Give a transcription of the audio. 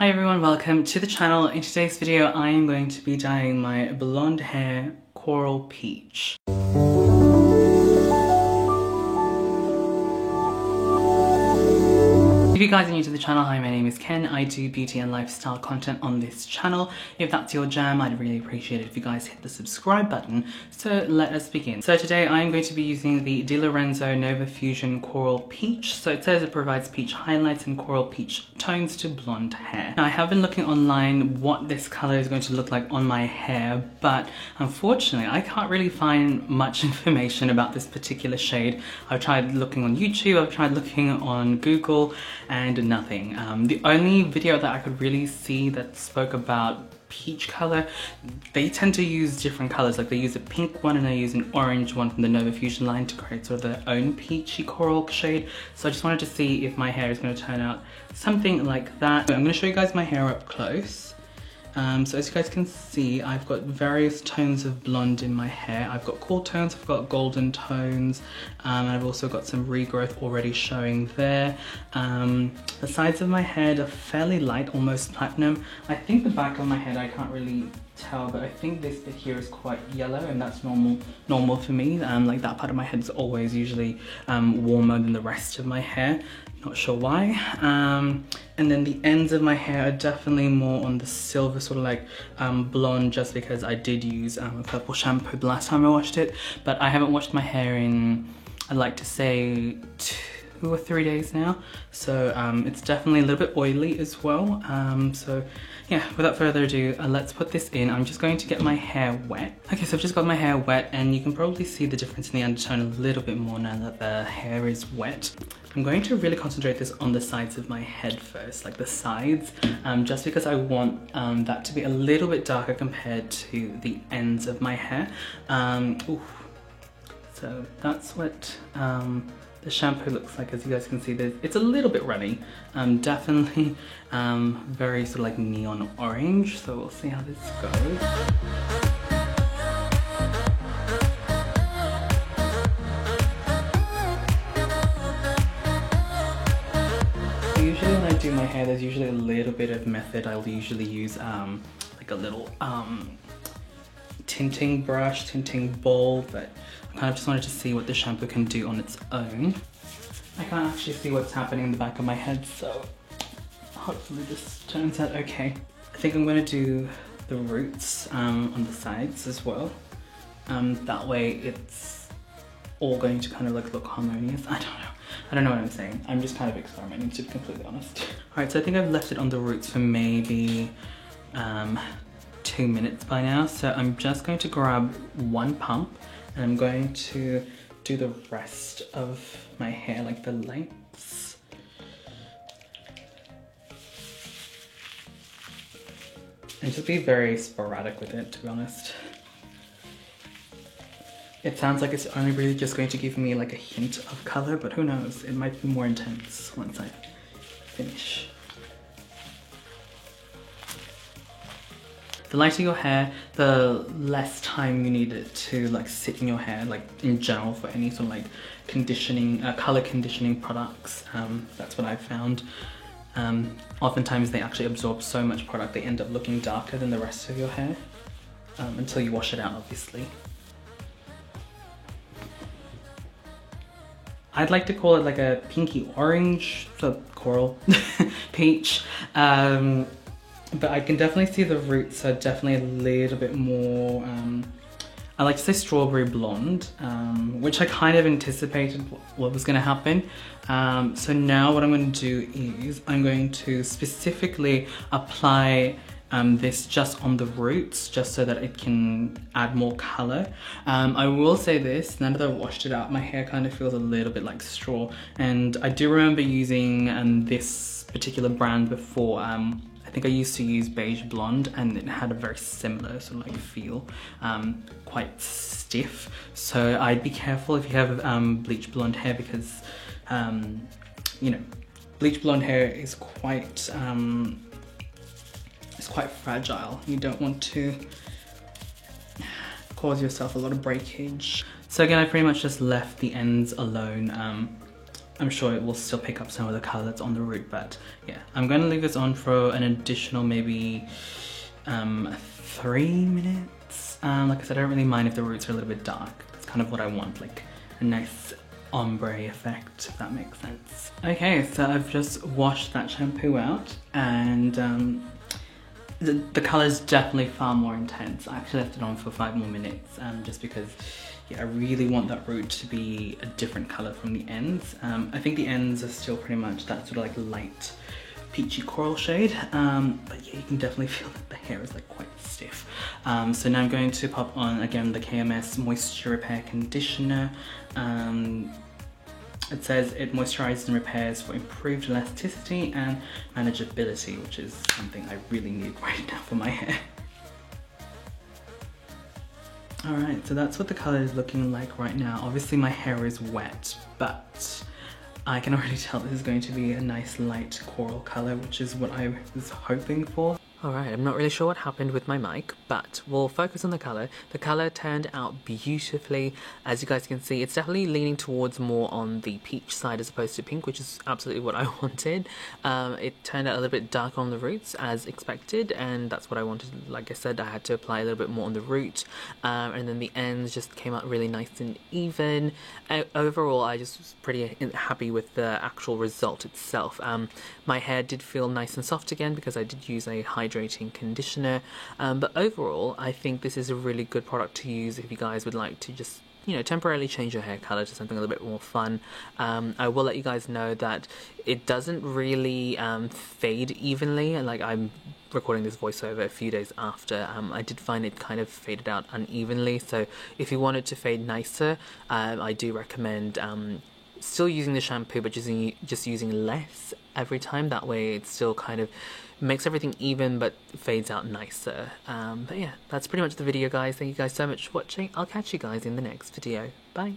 Hi everyone, welcome to the channel. In today's video, I am going to be dyeing my blonde hair coral peach. If you guys are new to the channel, hi, my name is Ken. I do beauty and lifestyle content on this channel. If that's your jam, I'd really appreciate it if you guys hit the subscribe button. So let us begin. So today I'm going to be using the Di Lorenzo Nova Fusion Coral Peach. So it says it provides peach highlights and coral peach tones to blonde hair. Now I have been looking online what this color is going to look like on my hair, but unfortunately I can't really find much information about this particular shade. I've tried looking on YouTube, I've tried looking on Google, and nothing. The only video that I could really see that spoke about peach color, they tend to use different colors. Like they use a pink one and they use an orange one from the Nova Fusion line to create sort of their own peachy coral shade. So I just wanted to see if my hair is going to turn out something like that. I'm going to show you guys my hair up close. So as you guys can see, I've got various tones of blonde in my hair. I've got cool tones, I've got golden tones, and I've also got some regrowth already showing there. The sides of my head are fairly light, almost platinum. I think the back of my head I can't really tell, but I think this bit here is quite yellow, and that's normal for me. Like that part of my head is always usually warmer than the rest of my hair. Not sure why. And then the ends of my hair are definitely more on the silver, sort of like blonde, just because I did use a purple shampoo the last time I washed it. But I haven't washed my hair in, I'd like to say, 2 or 3 days now. So it's definitely a little bit oily as well. So yeah, without further ado, let's put this in. I'm just going to get my hair wet. Okay, so I've just got my hair wet, and you can probably see the difference in the undertone a little bit more now that the hair is wet. I'm going to really concentrate this on the sides of my head first, like the sides, just because I want that to be a little bit darker compared to the ends of my hair. So that's what the shampoo looks like. As you guys can see, it's a little bit runny. Definitely very sort of like neon orange, so we'll see how this goes. Usually when I do my hair, there's usually a little bit of method. I'll usually use like a little tinting brush, tinting ball, but I kind of just wanted to see what the shampoo can do on its own. I can't actually see what's happening in the back of my head, so hopefully this turns out okay. I think I'm going to do the roots on the sides as well. That way it's all going to kind of like look harmonious. I don't know what I'm saying. I'm just kind of experimenting, to be completely honest. Alright, so I think I've left it on the roots for maybe 2 minutes by now. So I'm just going to grab one pump and I'm going to do the rest of my hair, like the lengths. And just be very sporadic with it, to be honest. It sounds like it's only really just going to give me like a hint of color, but who knows? It might be more intense once I finish. The lighter your hair, the less time you need it to like sit in your hair, like in general for any sort of like conditioning, color conditioning products. That's what I've found. Oftentimes they actually absorb so much product, they end up looking darker than the rest of your hair, until you wash it out, obviously. I'd like to call it like a pinky orange, so coral peach. But I can definitely see the roots are definitely a little bit more, I like to say strawberry blonde, which I kind of anticipated what was going to happen. So now what I'm going to do is I'm going to specifically apply this just on the roots, just so that it can add more color. I will say this, now that I've washed it out, my hair kind of feels a little bit like straw. And I do remember using this particular brand before. I think I used to use Beige Blonde, and it had a very similar sort of like feel, quite stiff. So I'd be careful if you have bleach blonde hair, because you know, bleach blonde hair is quite it's quite fragile. You don't want to cause yourself a lot of breakage. So again, I pretty much just left the ends alone. I'm sure it will still pick up some of the colour that's on the root, but yeah. I'm going to leave this on for an additional maybe 3 minutes. Like I said, I don't really mind if the roots are a little bit dark. That's kind of what I want, like a nice ombre effect, if that makes sense. Okay, so I've just washed that shampoo out, and the colour is definitely far more intense. I actually left it on for 5 more minutes, just because yeah, I really want that root to be a different colour from the ends. I think the ends are still pretty much that sort of like light peachy coral shade, but yeah, you can definitely feel that the hair is like quite stiff. So now I'm going to pop on again the KMS Moisture Repair Conditioner. It says it moisturizes and repairs for improved elasticity and manageability, which is something I really need right now for my hair. Alright, so that's what the colour is looking like right now. Obviously my hair is wet, but I can already tell this is going to be a nice light coral colour, which is what I was hoping for. Alright, I'm not really sure what happened with my mic, but we'll focus on the colour. The colour turned out beautifully. As you guys can see, it's definitely leaning towards more on the peach side as opposed to pink, which is absolutely what I wanted. It turned out a little bit darker on the roots as expected, and that's what I wanted. Like I said, I had to apply a little bit more on the root, and then the ends just came out really nice and even. Overall, I just was pretty happy with the actual result itself. My hair did feel nice and soft again because I did use a hydrating conditioner, but overall I think this is a really good product to use if you guys would like to just, you know, temporarily change your hair color to something a little bit more fun. I will let you guys know that it doesn't really fade evenly, and like I'm recording this voiceover a few days after, I did find it kind of faded out unevenly, so if you wanted to fade nicer, I do recommend still using the shampoo but just using less every time. That way it still kind of makes everything even but fades out nicer. But yeah, that's pretty much the video, guys. Thank you guys so much for watching. I'll catch you guys in the next video. Bye.